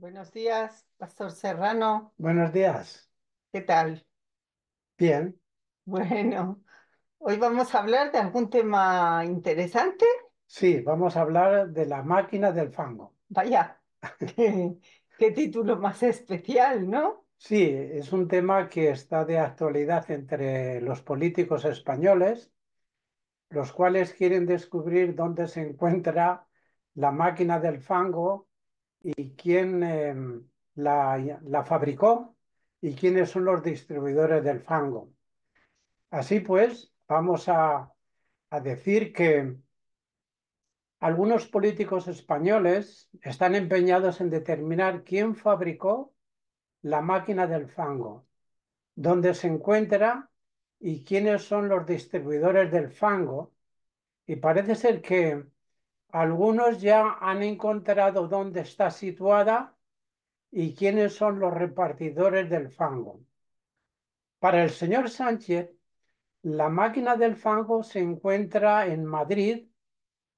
Buenos días, Pastor Serrano. Buenos días. ¿Qué tal? Bien, Bueno, hoy vamos a hablar de algún tema interesante. sí, vamos a hablar de la máquina del fango. Vaya, qué, qué título más especial, ¿no? Sí, es un tema que está de actualidad entre los políticos españoles, los cuales quieren descubrir dónde se encuentra la máquina del fango y quién la fabricó y quiénes son los distribuidores del fango. Así pues, vamos a decir que algunos políticos españoles están empeñados en determinar quién fabricó la máquina del fango, dónde se encuentra y quiénes son los distribuidores del fango. Y parece ser que algunos ya han encontrado dónde está situada y quiénes son los repartidores del fango. Para el señor Sánchez, la máquina del fango se encuentra en Madrid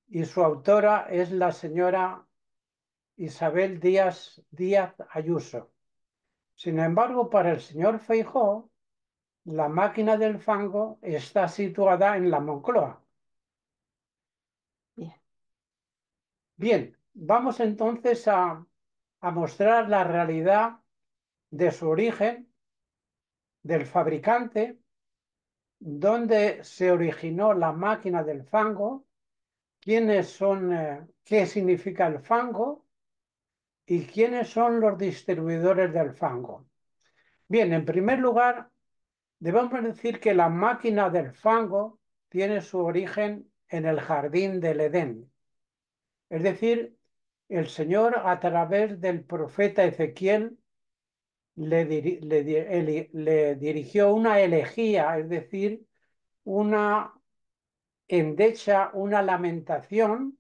y su autora es la señora Isabel Díaz Ayuso. Sin embargo, para el señor Feijóo, la máquina del fango está situada en la Moncloa. Bien, Bien, vamos entonces a mostrar la realidad de su origen, del fabricante, dónde se originó la máquina del fango, quiénes son, qué significa el fango y quiénes son los distribuidores del fango. Bien, en primer lugar, debemos decir que la máquina del fango tiene su origen en el jardín del Edén. Es decir, el Señor a través del profeta Ezequiel le dirigió una elegía, es decir, una endecha, una lamentación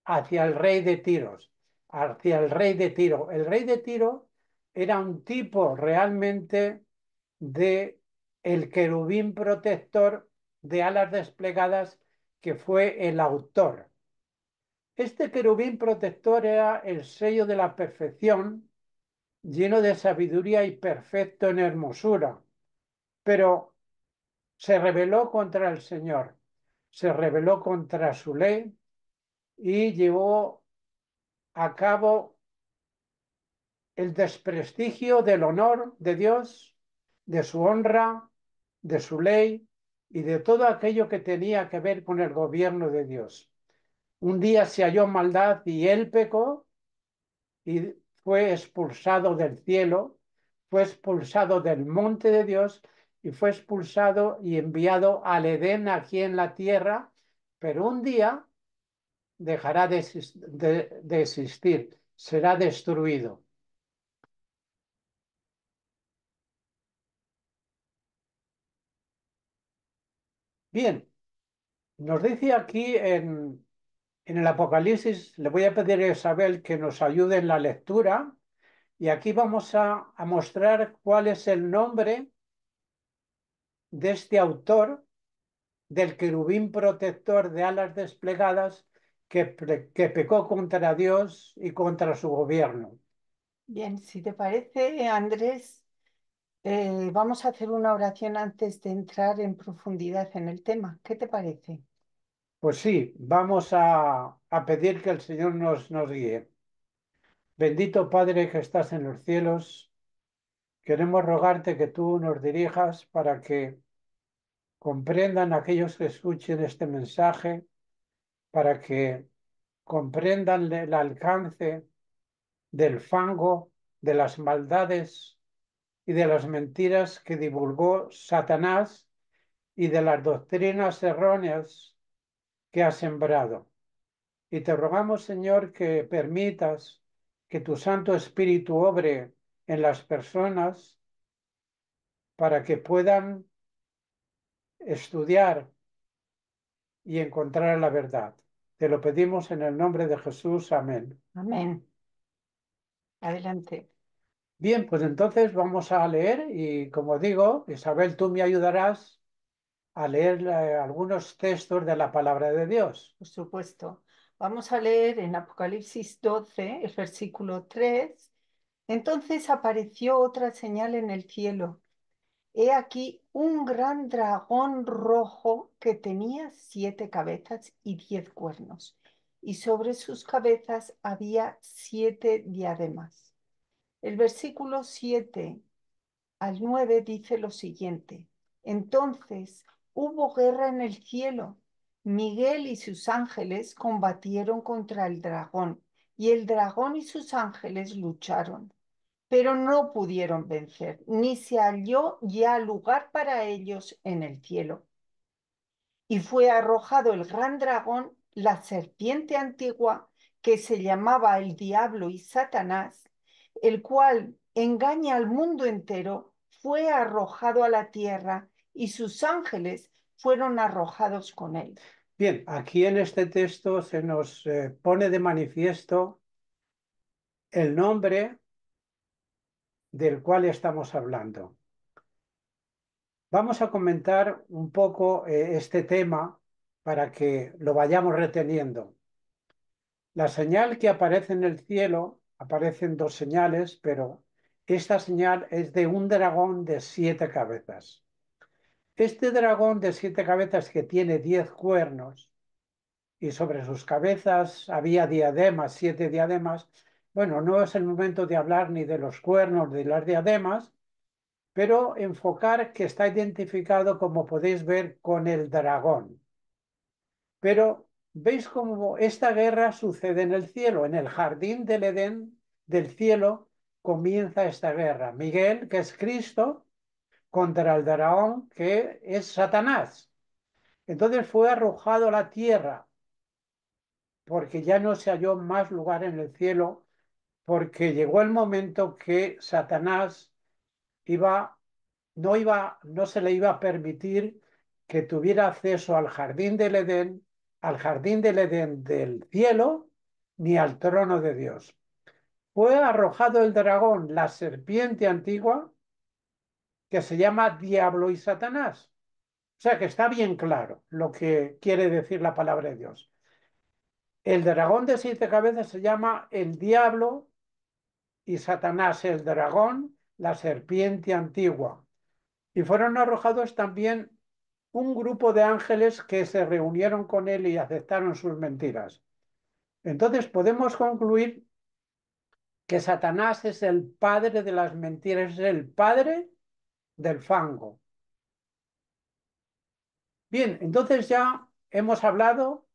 hacia el rey de Tiros, hacia el rey de Tiro. El rey de Tiro era un tipo realmente de el querubín protector de alas desplegadas que fue el autor. Este querubín protector era el sello de la perfección, lleno de sabiduría y perfecto en hermosura, pero se rebeló contra el Señor, se rebeló contra su ley y llevó a cabo el desprestigio del honor de Dios, de su honra, de su ley y de todo aquello que tenía que ver con el gobierno de Dios. Un día se halló maldad y él pecó y fue expulsado del cielo, fue expulsado del monte de Dios y fue expulsado y enviado al Edén aquí en la tierra, pero un día dejará de existir, será destruido. Bien, nos dice aquí en el Apocalipsis, le voy a pedir a Isabel que nos ayude en la lectura y aquí vamos a mostrar cuál es el nombre de este autor del querubín protector de alas desplegadas que pecó contra Dios y contra su gobierno. bien, si te parece, Andrés, vamos a hacer una oración antes de entrar en profundidad en el tema. ¿Qué te parece? Pues sí, vamos a pedir que el Señor nos guíe. Bendito Padre que estás en los cielos, queremos rogarte que tú nos dirijas para que comprendan aquellos que escuchen este mensaje, para que comprendan el alcance del fango, de las maldades y de las mentiras que divulgó Satanás y de las doctrinas erróneas que ha sembrado. Y te rogamos, Señor, que permitas que tu Santo Espíritu obre en las personas para que puedan estudiar y encontrar la verdad. Te lo pedimos en el nombre de Jesús. Amén. Amén. Adelante. Bien, pues entonces vamos a leer y como digo, Isabel, tú me ayudarás a leer algunos textos de la palabra de Dios. Por supuesto. Vamos a leer en Apocalipsis 12, el versículo 3 Entonces apareció otra señal en el cielo. He aquí un gran dragón rojo que tenía 7 cabezas y 10 cuernos, y sobre sus cabezas había 7 diademas. El versículo 7 al 9 dice lo siguiente. Entonces hubo guerra en el cielo. Miguel y sus ángeles combatieron contra el dragón, y el dragón y sus ángeles lucharon, pero no pudieron vencer, ni se halló ya lugar para ellos en el cielo. Y fue arrojado el gran dragón, la serpiente antigua, que se llamaba el diablo y Satanás, el cual engaña al mundo entero, fue arrojado a la tierra y sus ángeles fueron arrojados con él. Bien, aquí en este texto se nos pone de manifiesto el nombre del cual estamos hablando. Vamos a comentar un poco este tema para que lo vayamos reteniendo. La señal que aparece en el cielo, aparecen dos señales, pero esta señal es de un dragón de 7 cabezas. Este dragón de 7 cabezas que tiene 10 cuernos y sobre sus cabezas había diademas, 7 diademas. Bueno, no es el momento de hablar ni de los cuernos ni de las diademas, pero enfocar que está identificado, como podéis ver, con el dragón. Pero veis cómo esta guerra sucede en el cielo, en el jardín del Edén del cielo comienza esta guerra. Miguel, que es Cristo, contra el dragón, que es Satanás. Entonces fue arrojado a la tierra, porque ya no se halló más lugar en el cielo, porque llegó el momento que Satanás iba no se le iba a permitir que tuviera acceso al jardín del Edén del cielo, ni al trono de Dios. Fue arrojado el dragón, la serpiente antigua, que se llama Diablo y Satanás. O sea que está bien claro lo que quiere decir la palabra de Dios. El dragón de 7 cabezas se llama el Diablo y Satanás, el dragón, la serpiente antigua. Y fueron arrojados también un grupo de ángeles que se reunieron con él y aceptaron sus mentiras. Entonces podemos concluir que Satanás es el padre de las mentiras, es el padre del fango. Bien, entonces ya hemos hablado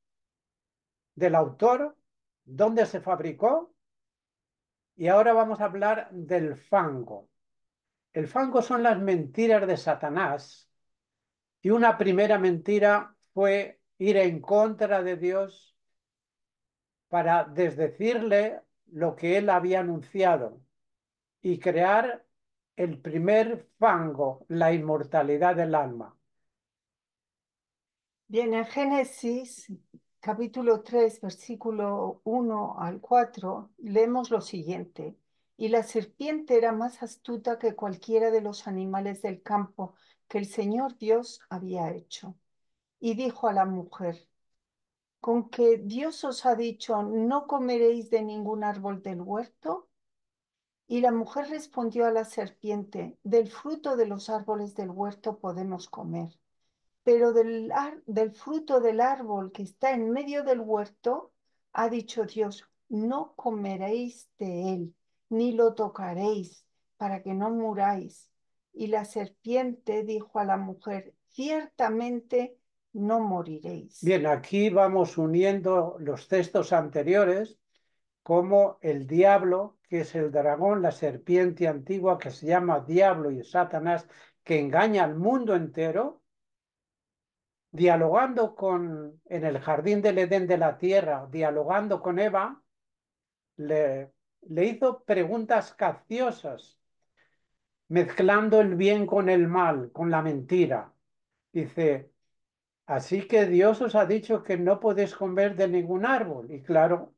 del autor, dónde se fabricó, y ahora vamos a hablar del fango. El fango son las mentiras de Satanás, y una primera mentira fue ir en contra de Dios para desdecirle lo que él había anunciado y crear el primer fango, la inmortalidad del alma. Bien, en Génesis capítulo 3 versículo 1 al 4 leemos lo siguiente. Y la serpiente era más astuta que cualquiera de los animales del campo que el Señor Dios había hecho. Y dijo a la mujer, ¿con que Dios os ha dicho, no comeréis de ningún árbol del huerto? Y la mujer respondió a la serpiente, del fruto de los árboles del huerto podemos comer, pero del fruto del árbol que está en medio del huerto, ha dicho Dios, no comeréis de él, ni lo tocaréis, para que no muráis. Y la serpiente dijo a la mujer, ciertamente no moriréis. Bien, aquí vamos uniendo los textos anteriores, como el diablo, que es el dragón, la serpiente antigua que se llama Diablo y Satanás, que engaña al mundo entero, dialogando en el jardín del Edén de la tierra, dialogando con Eva, le hizo preguntas capciosas, mezclando el bien con el mal, con la mentira. Dice, así que Dios os ha dicho que no podéis comer de ningún árbol. Y claro,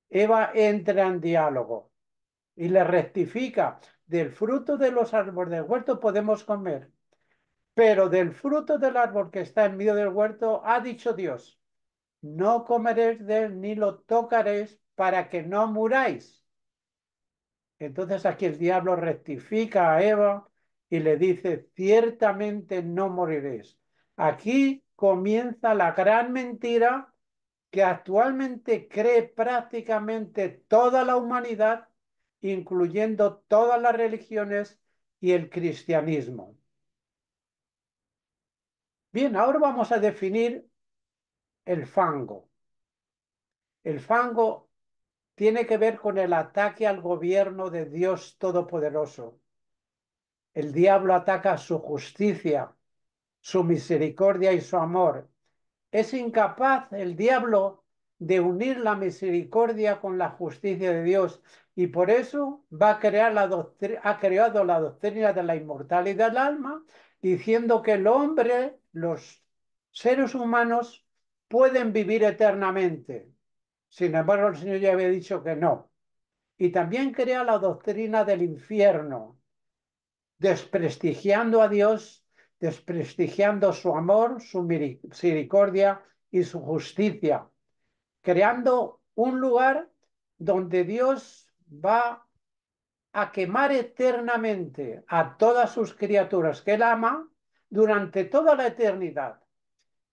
Eva entra en diálogo y le rectifica, del fruto de los árboles del huerto podemos comer, pero del fruto del árbol que está en medio del huerto ha dicho Dios, no comeréis de él ni lo tocaréis para que no muráis. Entonces aquí el diablo rectifica a Eva y le dice, ciertamente no moriréis. Aquí comienza la gran mentira que actualmente cree prácticamente toda la humanidad, incluyendo todas las religiones y el cristianismo. Bien, ahora vamos a definir el fango. El fango tiene que ver con el ataque al gobierno de Dios Todopoderoso. El diablo ataca su justicia, su misericordia y su amor. Es incapaz el diablo de unir la misericordia con la justicia de Dios y por eso va a crear ha creado la doctrina de la inmortalidad del alma, diciendo que el hombre, los seres humanos, pueden vivir eternamente. Sin embargo, el Señor ya había dicho que no. Y también crea la doctrina del infierno, desprestigiando a Dios, desprestigiando su amor, su misericordia y su justicia, creando un lugar donde Dios va a quemar eternamente a todas sus criaturas que Él ama durante toda la eternidad.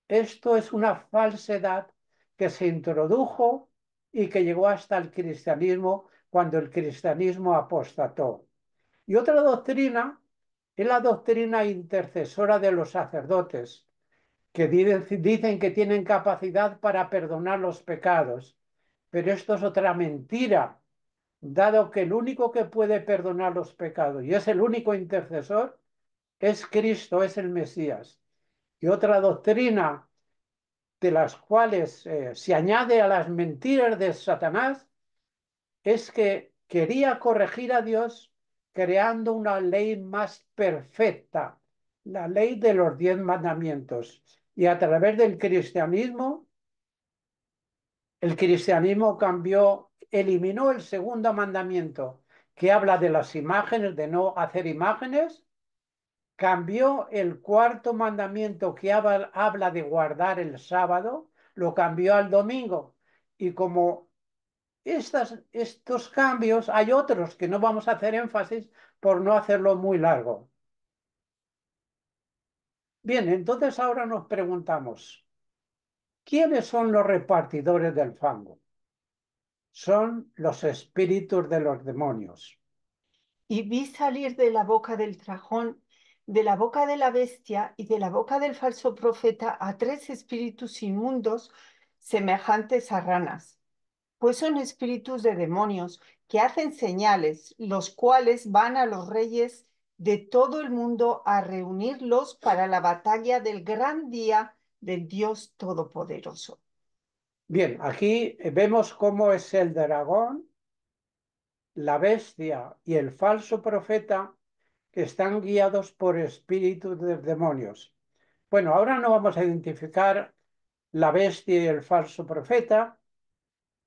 Esto es una falsedad que se introdujo y que llegó hasta el cristianismo cuando el cristianismo apostató. Y otra doctrina es la doctrina intercesora de los sacerdotes, que dicen que tienen capacidad para perdonar los pecados. Pero esto es otra mentira, dado que el único que puede perdonar los pecados y es el único intercesor es Cristo, es el Mesías. Y otra doctrina de las cuales se añade a las mentiras de Satanás es que quería corregir a Dios creando una ley más perfecta, la ley de los 10 mandamientos. Y a través del cristianismo, el cristianismo cambió, eliminó el segundo mandamiento, que habla de las imágenes, de no hacer imágenes, cambió el cuarto mandamiento que habla de guardar el sábado, lo cambió al domingo. Y como estos cambios, hay otros que no vamos a hacer énfasis por no hacerlo muy largo. Bien, entonces ahora nos preguntamos, ¿quiénes son los repartidores del fango? Son los espíritus de los demonios. Y vi salir de la boca del dragón, de la boca de la bestia y de la boca del falso profeta a tres espíritus inmundos semejantes a ranas, pues son espíritus de demonios que hacen señales, los cuales van a los reyes de todo el mundo a reunirlos para la batalla del gran día del Dios Todopoderoso. Bien, aquí vemos cómo es el dragón, la bestia y el falso profeta que están guiados por espíritus de demonios. Bueno, ahora no vamos a identificar la bestia y el falso profeta,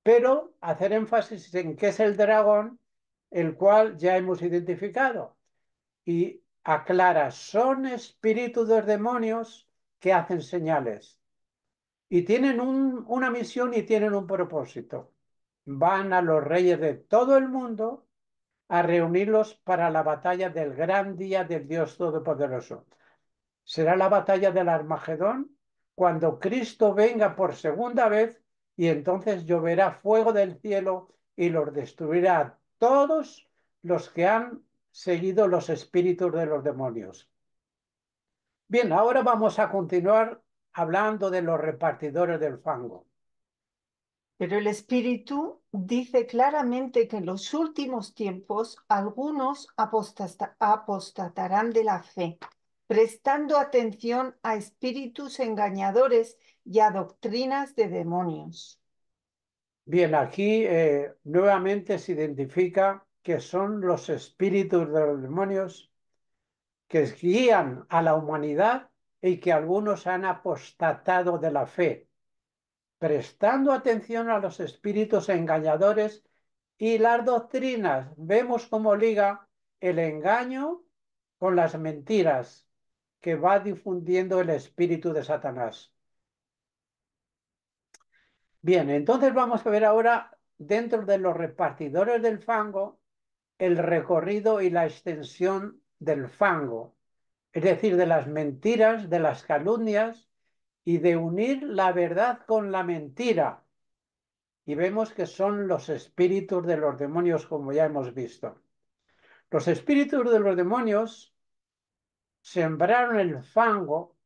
pero hacer énfasis en qué es el dragón, el cual ya hemos identificado. Y aclara, son espíritus de demonios que hacen señales. Y tienen una misión y tienen un propósito. Van a los reyes de todo el mundo a reunirlos para la batalla del gran día del Dios Todopoderoso. Será la batalla del Armagedón cuando Cristo venga por segunda vez y entonces lloverá fuego del cielo y los destruirá a todos los que han seguido los espíritus de los demonios. Bien, ahora vamos a continuar hablando de los repartidores del fango. Pero el Espíritu dice claramente que en los últimos tiempos algunos apostatarán de la fe, prestando atención a espíritus engañadores y a doctrinas de demonios. Bien, aquí nuevamente se identifica que son los espíritus de los demonios que guían a la humanidad y que algunos han apostatado de la fe, prestando atención a los espíritus engañadores y las doctrinas. Vemos cómo liga el engaño con las mentiras que va difundiendo el espíritu de Satanás. Bien, entonces vamos a ver ahora dentro de los repartidores del fango el recorrido y la extensión del fango, es decir, de las mentiras, de las calumnias y de unir la verdad con la mentira. Y vemos que son los espíritus de los demonios, como ya hemos visto. Los espíritus de los demonios sembraron el fango,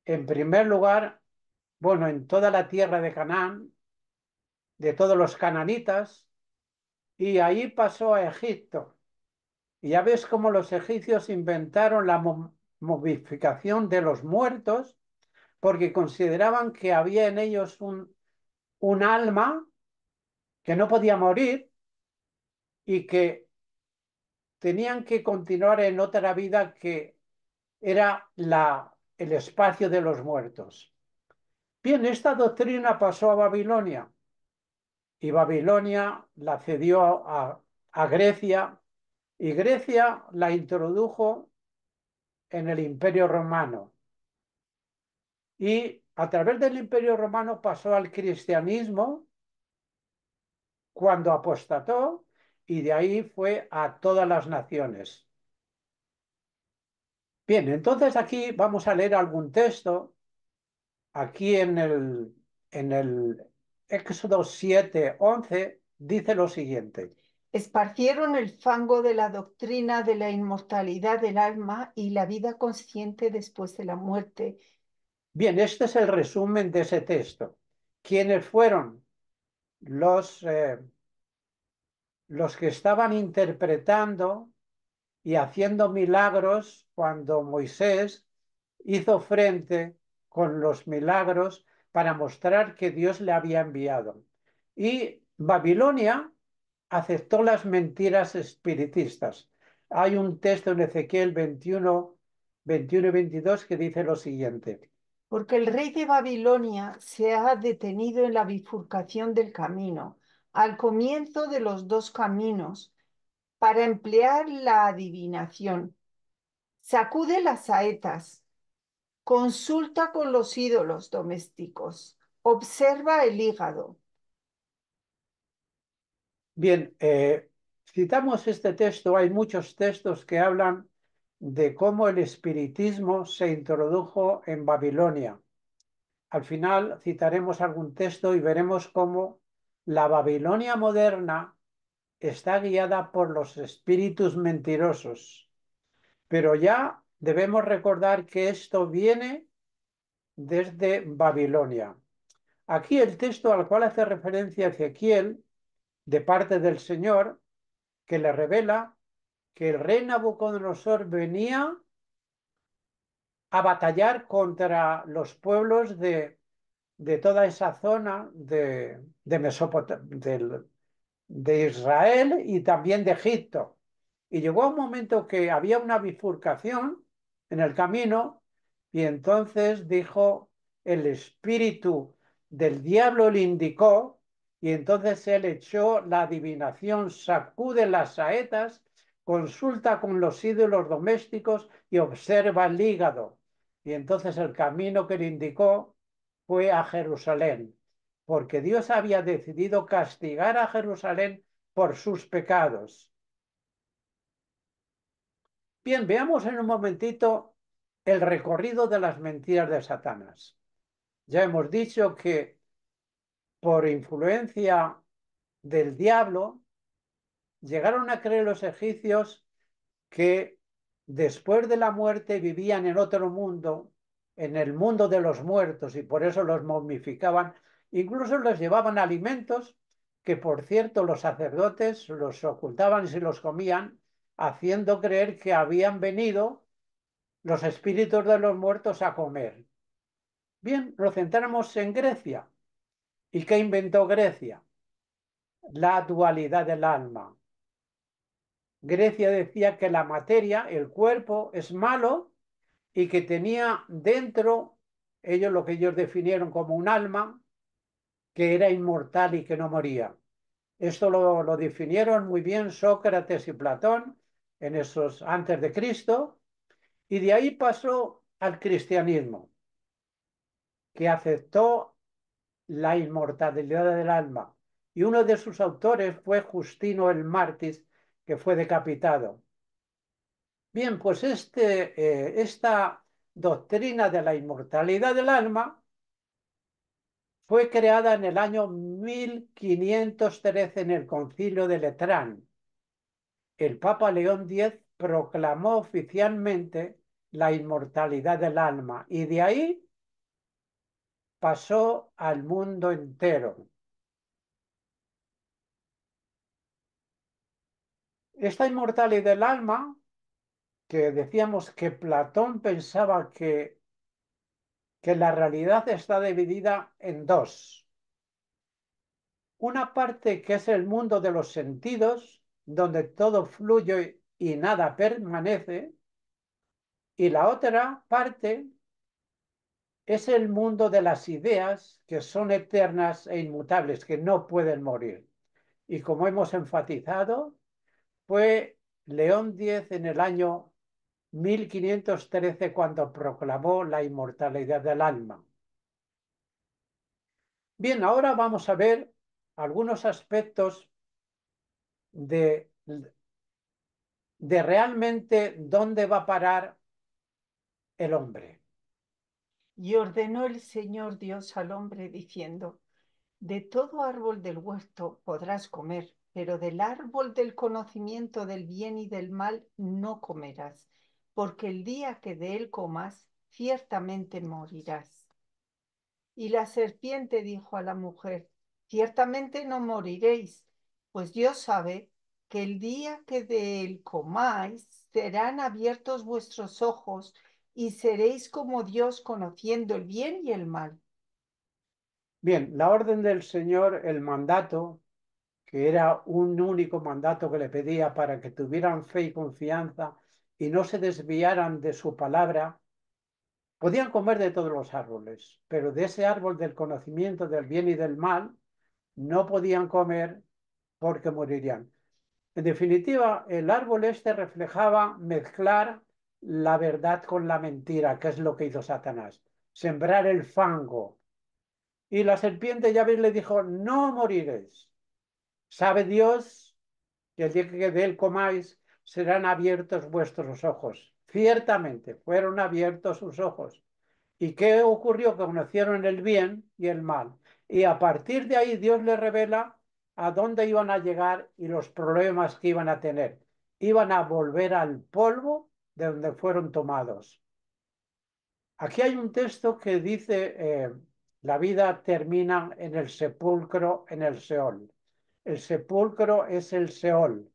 en primer lugar, bueno, en toda la tierra de Canaán, de todos los cananitas, y ahí pasó a Egipto. Y ya ves cómo los egipcios inventaron la momificación de los muertos porque consideraban que había en ellos un alma que no podía morir y que tenían que continuar en otra vida que era el espacio de los muertos. Bien, esta doctrina pasó a Babilonia y Babilonia la cedió a Grecia y Grecia la introdujo en el Imperio Romano. Y a través del Imperio Romano pasó al cristianismo cuando apostató y de ahí fue a todas las naciones. Bien, entonces aquí vamos a leer algún texto. Aquí en el Éxodo 7:11 dice lo siguiente. Esparcieron el fango de la doctrina de la inmortalidad del alma y la vida consciente después de la muerte. Bien, este es el resumen de ese texto. ¿Quiénes fueron los que estaban interpretando y haciendo milagros cuando Moisés hizo frente con los milagros para mostrar que Dios le había enviado? Y Babilonia aceptó las mentiras espiritistas. Hay un texto en Ezequiel 21 y 22 que dice lo siguiente. Porque el rey de Babilonia se ha detenido en la bifurcación del camino, al comienzo de los dos caminos, para emplear la adivinación. Sacude las saetas, consulta con los ídolos domésticos, observa el hígado. Bien, citamos este texto, hay muchos textos que hablan de cómo el espiritismo se introdujo en Babilonia. Al final citaremos algún texto y veremos cómo la Babilonia moderna está guiada por los espíritus mentirosos. Pero ya debemos recordar que esto viene desde Babilonia. Aquí el texto al cual hace referencia Ezequiel, de parte del Señor, que le revela que el rey Nabucodonosor venía a batallar contra los pueblos de toda esa zona de Mesopotamia, de Israel y también de Egipto. Y llegó un momento que había una bifurcación en el camino y entonces dijo el espíritu del diablo le indicó y entonces él echó la adivinación, sacude las saetas, consulta con los ídolos domésticos y observa el hígado. Y entonces el camino que le indicó fue a Jerusalén, porque Dios había decidido castigar a Jerusalén por sus pecados. Bien, veamos en un momentito el recorrido de las mentiras de Satanás. Ya hemos dicho que por influencia del diablo llegaron a creer los egipcios que después de la muerte vivían en otro mundo, en el mundo de los muertos, y por eso los momificaban. Incluso les llevaban alimentos que, por cierto, los sacerdotes los ocultaban y se los comían, haciendo creer que habían venido los espíritus de los muertos a comer. Bien, nos centramos en Grecia. ¿Y qué inventó Grecia? La dualidad del alma. Grecia decía que la materia, el cuerpo, es malo y que tenía dentro, ellos lo que ellos definieron como un alma, que era inmortal y que no moría. Esto lo definieron muy bien Sócrates y Platón en esos antes de Cristo, y de ahí pasó al cristianismo, que aceptó la inmortalidad del alma. Y uno de sus autores fue Justino el Mártir, que fue decapitado. Bien, pues esta doctrina de la inmortalidad del alma fue creada en el año 1513 en el Concilio de Letrán. El Papa León X proclamó oficialmente la inmortalidad del alma y de ahí pasó al mundo entero. Esta inmortalidad del alma, que decíamos que Platón pensaba que la realidad está dividida en dos. Una parte que es el mundo de los sentidos, donde todo fluye y nada permanece, y la otra parte es el mundo de las ideas que son eternas e inmutables, que no pueden morir. Y como hemos enfatizado, fue León X en el año 1513 cuando proclamó la inmortalidad del alma. Bien, ahora vamos a ver algunos aspectos de, de realmente dónde va a parar el hombre. Y ordenó el Señor Dios al hombre diciendo, de todo árbol del huerto podrás comer, pero del árbol del conocimiento del bien y del mal no comerás, porque el día que de él comas, ciertamente morirás. Y la serpiente dijo a la mujer, ciertamente no moriréis, pues Dios sabe que el día que de él comáis, serán abiertos vuestros ojos y seréis como Dios conociendo el bien y el mal. Bien, la orden del Señor, el mandato, que era un único mandato que le pedía para que tuvieran fe y confianza y no se desviaran de su palabra, podían comer de todos los árboles, pero de ese árbol del conocimiento del bien y del mal no podían comer porque morirían. En definitiva, el árbol este reflejaba mezclar la verdad con la mentira, que es lo que hizo Satanás, sembrar el fango. Y la serpiente, ya ves, le dijo, no moriréis. Sabe Dios que el día que de él comáis serán abiertos vuestros ojos. Ciertamente fueron abiertos sus ojos. ¿Y qué ocurrió? Que conocieron el bien y el mal. Y a partir de ahí Dios les revela a dónde iban a llegar y los problemas que iban a tener. Iban a volver al polvo de donde fueron tomados. Aquí hay un texto que dice, la vida termina en el sepulcro, en el Seol. El sepulcro es el Seol.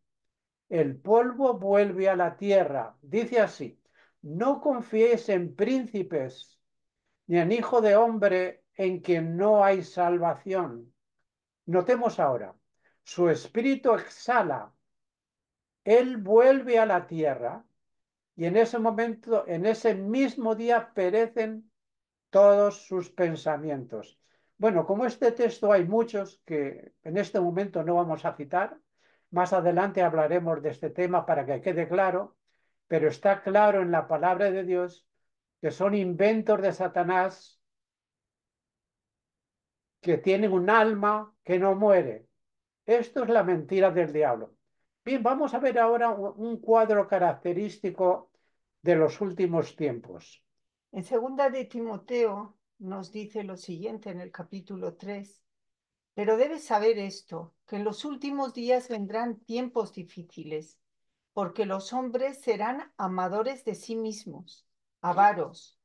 El polvo vuelve a la tierra. Dice así, no confiéis en príncipes, ni en hijo de hombre en quien no hay salvación. Notemos ahora, su espíritu exhala, él vuelve a la tierra y en ese momento, en ese mismo día perecen todos sus pensamientos. Bueno, como este texto hay muchos que en este momento no vamos a citar, más adelante hablaremos de este tema para que quede claro, pero está claro en la palabra de Dios que son inventos de Satanás que tienen un alma que no muere. Esto es la mentira del diablo. Bien, vamos a ver ahora un cuadro característico de los últimos tiempos. En segunda de Timoteo nos dice lo siguiente en el capítulo 3. Pero debes saber esto, que en los últimos días vendrán tiempos difíciles, porque los hombres serán amadores de sí mismos, avaros,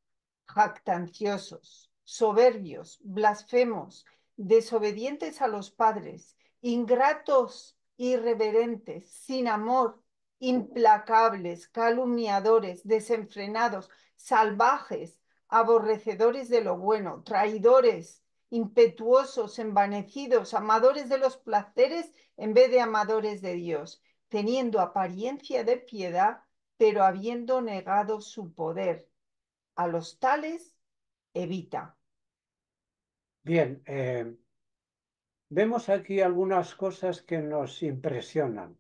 jactanciosos, soberbios, blasfemos, desobedientes a los padres, ingratos, irreverentes, sin amor, implacables, calumniadores, desenfrenados, salvajes, aborrecedores de lo bueno, traidores, impetuosos, envanecidos, amadores de los placeres en vez de amadores de Dios, teniendo apariencia de piedad, pero habiendo negado su poder. A los tales evita. Bien, vemos aquí algunas cosas que nos impresionan.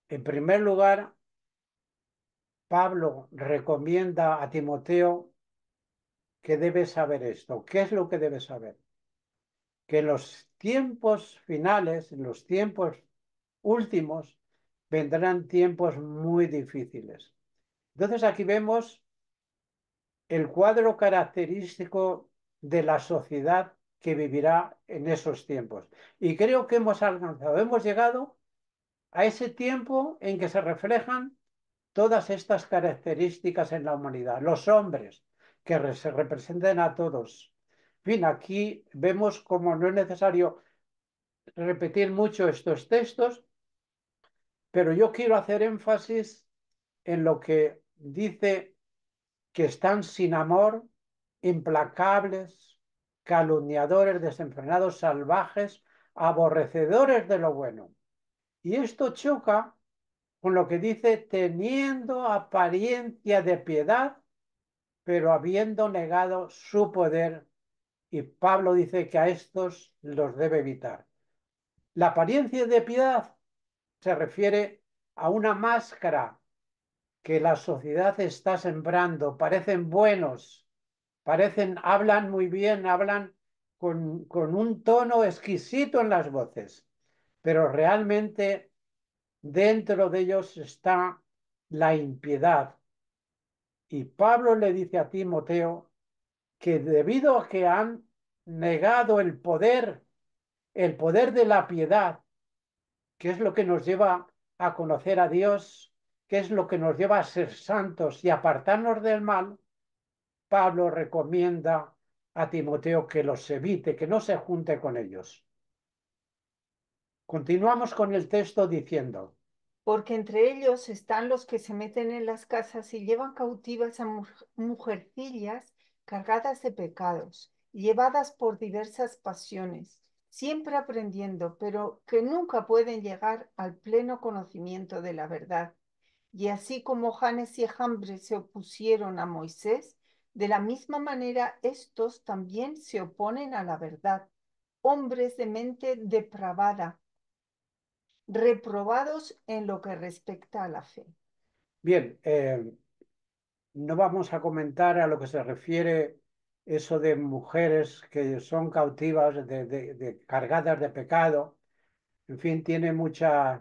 En primer lugar, Pablo recomienda a Timoteo que debe saber esto. ¿Qué es lo que debe saber? Que en los tiempos finales, en los tiempos últimos, vendrán tiempos muy difíciles. Entonces aquí vemos el cuadro característico de la sociedad que vivirá en esos tiempos. Y creo que hemos alcanzado, hemos llegado a ese tiempo en que se reflejan todas estas características en la humanidad. Los hombres que se representen a todos. En fin, aquí vemos como no es necesario repetir mucho estos textos, pero yo quiero hacer énfasis en lo que dice que están sin amor, implacables, calumniadores, desenfrenados, salvajes, aborrecedores de lo bueno. Y esto choca con lo que dice teniendo apariencia de piedad, pero habiendo negado su poder. Y Pablo dice que a estos los debe evitar. La apariencia de piedad se refiere a una máscara que la sociedad está sembrando. Parecen buenos, hablan muy bien, hablan con un tono exquisito en las voces, pero realmente dentro de ellos está la impiedad. Y Pablo le dice a Timoteo que debido a que han negado el poder de la piedad, que es lo que nos lleva a conocer a Dios, que es lo que nos lleva a ser santos y apartarnos del mal, Pablo recomienda a Timoteo que los evite, que no se junte con ellos. Continuamos con el texto diciendo, Porque entre ellos están los que se meten en las casas y llevan cautivas a mujercillas cargadas de pecados, llevadas por diversas pasiones, siempre aprendiendo, pero que nunca pueden llegar al pleno conocimiento de la verdad. Y así como Janes y Jambres se opusieron a Moisés, de la misma manera estos también se oponen a la verdad, hombres de mente depravada, reprobados en lo que respecta a la fe. bien, no vamos a comentar a lo que se refiere eso de mujeres que son cautivas, cargadas de pecado. En fin,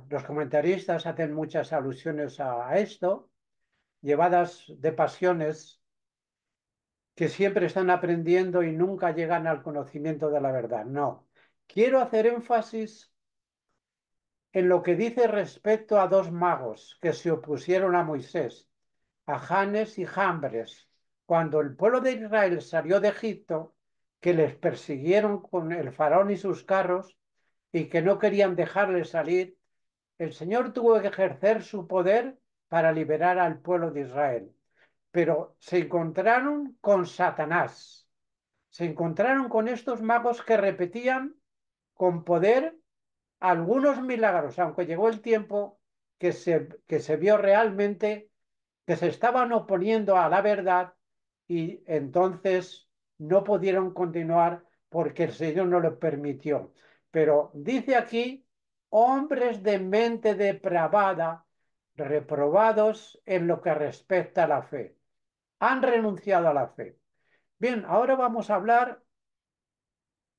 los comentaristas hacen muchas alusiones a esto, llevadas de pasiones que siempre están aprendiendo y nunca llegan al conocimiento de la verdad. No. Quiero hacer énfasis en lo que dice respecto a dos magos que se opusieron a Moisés, a Janes y Jambres, cuando el pueblo de Israel salió de Egipto, que les persiguieron con el faraón y sus carros y que no querían dejarles salir, el Señor tuvo que ejercer su poder para liberar al pueblo de Israel. Pero se encontraron con Satanás, se encontraron con estos magos que repetían con poder algunos milagros, aunque llegó el tiempo que se vio realmente que se estaban oponiendo a la verdad y entonces no pudieron continuar porque el Señor no lo permitió. Pero dice aquí, hombres de mente depravada, reprobados en lo que respecta a la fe. Han renunciado a la fe. Bien, ahora vamos a hablar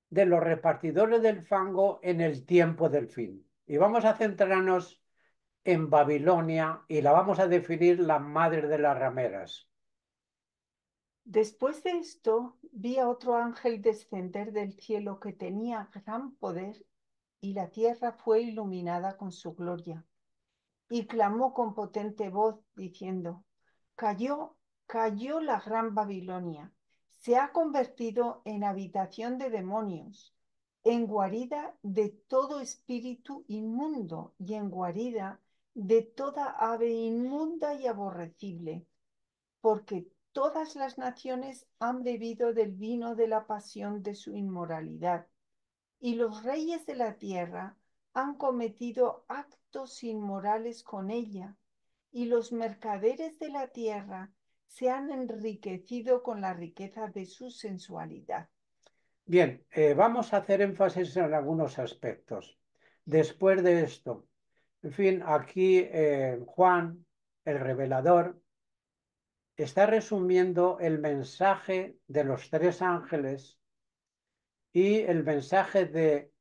de los repartidores del fango en el tiempo del fin. Y vamos a centrarnos en Babilonia y la vamos a definir la madre de las rameras. Después de esto, vi a otro ángel descender del cielo que tenía gran poder, y la tierra fue iluminada con su gloria. Y clamó con potente voz, diciendo, Cayó, cayó la gran Babilonia, se ha convertido en habitación de demonios, en guarida de todo espíritu inmundo y en guarida de toda ave inmunda y aborrecible, porque todas las naciones han bebido del vino de la pasión de su inmoralidad, y los reyes de la tierra han cometido actos inmorales con ella, y los mercaderes de la tierra se han enriquecido con la riqueza de su sensualidad. Bien, vamos a hacer énfasis en algunos aspectos. Después de esto, en fin, aquí Juan, el revelador, está resumiendo el mensaje de los tres ángeles y el mensaje de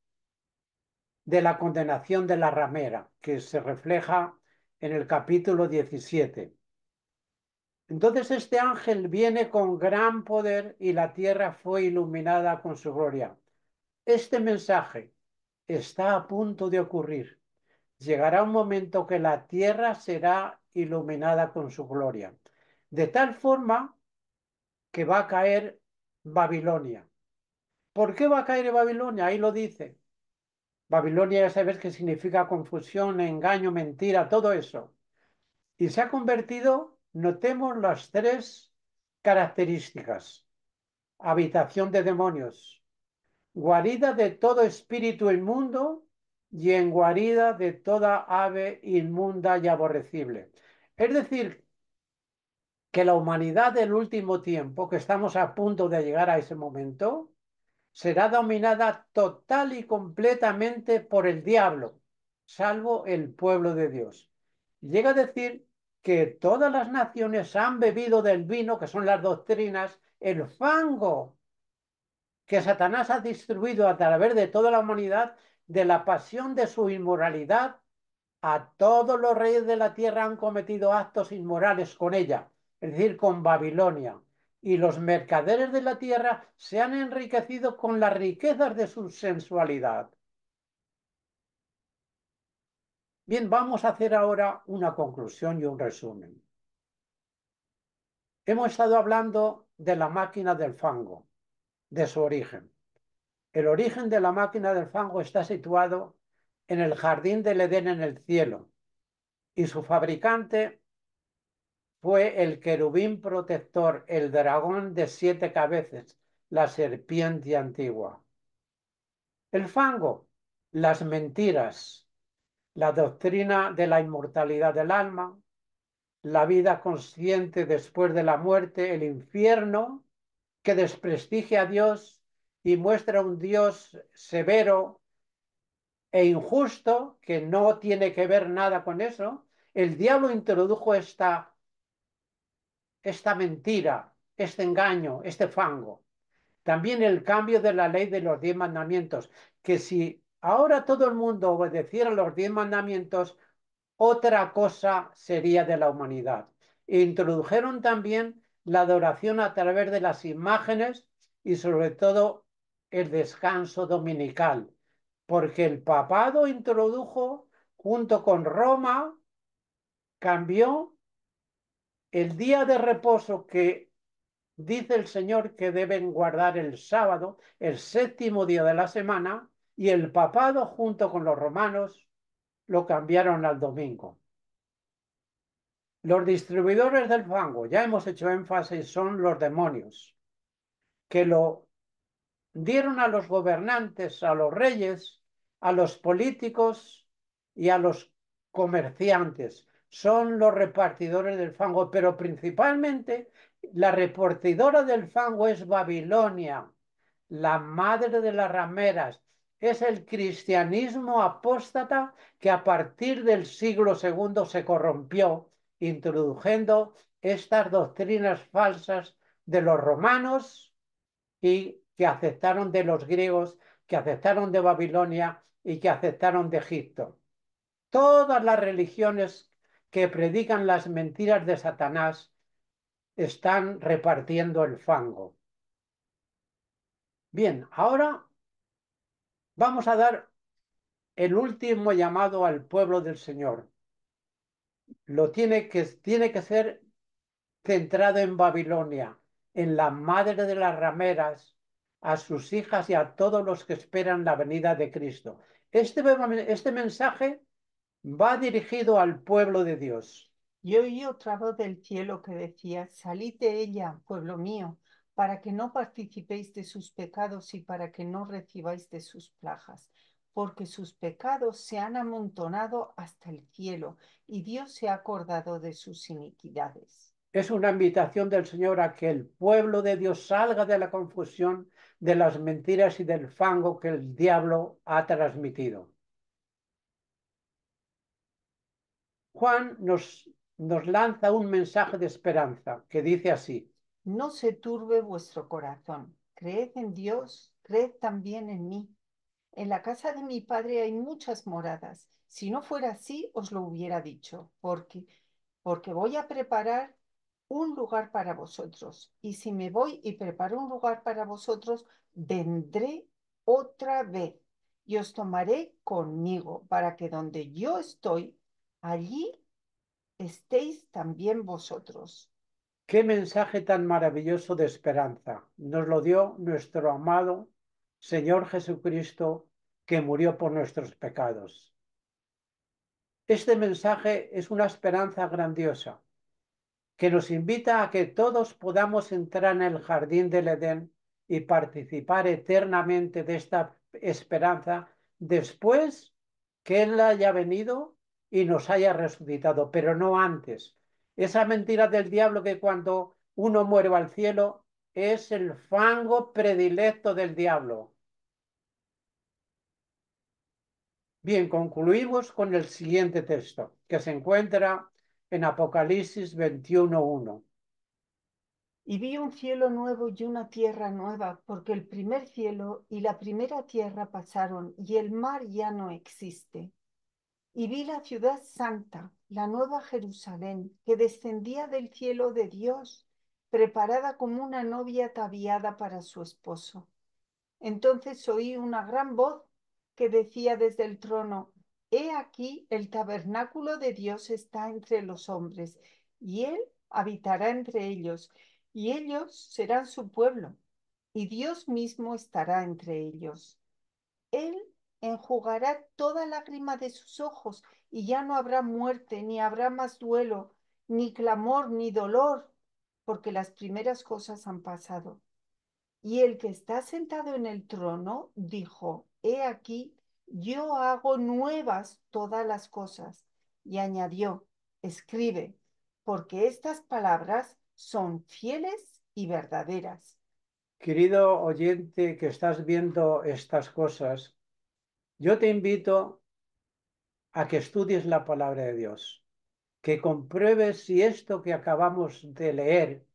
de la condenación de la ramera, que se refleja en el capítulo 17. Entonces este ángel viene con gran poder y la tierra fue iluminada con su gloria. Este mensaje está a punto de ocurrir. Llegará un momento que la tierra será iluminada con su gloria, de tal forma que va a caer Babilonia. ¿Por qué va a caer Babilonia? Ahí lo dice. Babilonia ya sabes que significa confusión, engaño, mentira, todo eso. Y se ha convertido, notemos las tres características. Habitación de demonios, guarida de todo espíritu inmundo y en guarida de toda ave inmunda y aborrecible. Es decir, que la humanidad del último tiempo, que estamos a punto de llegar a ese momento, será dominada total y completamente por el diablo, salvo el pueblo de Dios. Llega a decir que todas las naciones han bebido del vino, que son las doctrinas, el fango que Satanás ha distribuido a través de toda la humanidad, de la pasión de su inmoralidad. A todos los reyes de la tierra han cometido actos inmorales con ella, es decir, con Babilonia. Y los mercaderes de la tierra se han enriquecido con las riquezas de su sensualidad. Bien, vamos a hacer ahora una conclusión y un resumen. Hemos estado hablando de la máquina del fango, de su origen. El origen de la máquina del fango está situado en el jardín del Edén en el cielo, y su fabricante fue el querubín protector, el dragón de 7 cabezas, la serpiente antigua. El fango, las mentiras, la doctrina de la inmortalidad del alma, la vida consciente después de la muerte, el infierno, que desprestigia a Dios y muestra un Dios severo e injusto, que no tiene que ver nada con eso. El diablo introdujo esta mentira, este engaño, este fango. También el cambio de la ley de los 10 mandamientos, que si ahora todo el mundo obedeciera los 10 mandamientos, otra cosa sería de la humanidad. E introdujeron también la adoración a través de las imágenes y sobre todo el descanso dominical, porque el papado introdujo, junto con Roma, cambió el día de reposo que dice el Señor que deben guardar el sábado, el séptimo día de la semana, y el papado junto con los romanos lo cambiaron al domingo. Los distribuidores del fango, ya hemos hecho énfasis, son los demonios, que lo dieron a los gobernantes, a los reyes, a los políticos y a los comerciantes. Son los repartidores del fango, pero principalmente la repartidora del fango es Babilonia, la madre de las rameras. Es el cristianismo apóstata que a partir del siglo segundo se corrompió, introduciendo estas doctrinas falsas de los romanos y que aceptaron de los griegos, que aceptaron de Babilonia y que aceptaron de Egipto. Todas las religiones que predican las mentiras de Satanás están repartiendo el fango. Bien, ahora vamos a dar el último llamado al pueblo del Señor. Tiene que ser centrado en Babilonia, en la madre de las rameras, a sus hijas y a todos los que esperan la venida de Cristo. Este mensaje va dirigido al pueblo de Dios. Y oí otra voz del cielo que decía, salid de ella, pueblo mío, para que no participéis de sus pecados y para que no recibáis de sus plagas, porque sus pecados se han amontonado hasta el cielo, y Dios se ha acordado de sus iniquidades. Es una invitación del Señor a que el pueblo de Dios salga de la confusión, de las mentiras y del fango que el diablo ha transmitido. Juan nos lanza un mensaje de esperanza que dice así: No se turbe vuestro corazón, creed en Dios, creed también en mí. En la casa de mi padre hay muchas moradas. Si no fuera así, os lo hubiera dicho, porque voy a preparar un lugar para vosotros. Y si me voy y preparo un lugar para vosotros, vendré otra vez y os tomaré conmigo para que donde yo estoy, allí estéis también vosotros. Qué mensaje tan maravilloso de esperanza nos lo dio nuestro amado Señor Jesucristo, que murió por nuestros pecados. Este mensaje es una esperanza grandiosa que nos invita a que todos podamos entrar en el jardín del Edén y participar eternamente de esta esperanza después que Él haya venido y nos haya resucitado, pero no antes. Esa mentira del diablo que cuando uno muere al cielo es el fango predilecto del diablo. Bien, concluimos con el siguiente texto, que se encuentra en Apocalipsis 21:1. Y vi un cielo nuevo y una tierra nueva, porque el primer cielo y la primera tierra pasaron, y el mar ya no existe. Y vi la ciudad santa, la nueva Jerusalén, que descendía del cielo de Dios, preparada como una novia ataviada para su esposo. Entonces oí una gran voz que decía desde el trono: He aquí, el tabernáculo de Dios está entre los hombres, y él habitará entre ellos, y ellos serán su pueblo, y Dios mismo estará entre ellos. Él enjugará toda lágrima de sus ojos, y ya no habrá muerte, ni habrá más duelo, ni clamor, ni dolor, porque las primeras cosas han pasado. Y el que está sentado en el trono dijo: He aquí, yo hago nuevas todas las cosas. Y añadió: Escribe, porque estas palabras son fieles y verdaderas. Querido oyente que estás viendo estas cosas, yo te invito a que estudies la palabra de Dios, que compruebes si esto que acabamos de leer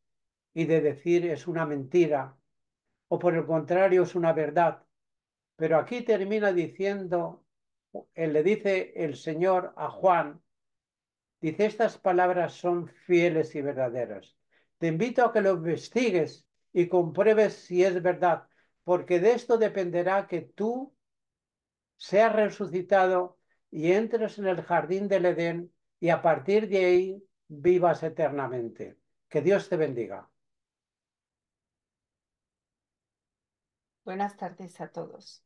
y de decir es una mentira o por el contrario es una verdad. Pero aquí termina diciendo, él le dice el Señor a Juan, dice, estas palabras son fieles y verdaderas. Te invito a que lo investigues y compruebes si es verdad, porque de esto dependerá que tú seas resucitado y entres en el jardín del Edén y a partir de ahí vivas eternamente. Que Dios te bendiga. Buenas tardes a todos.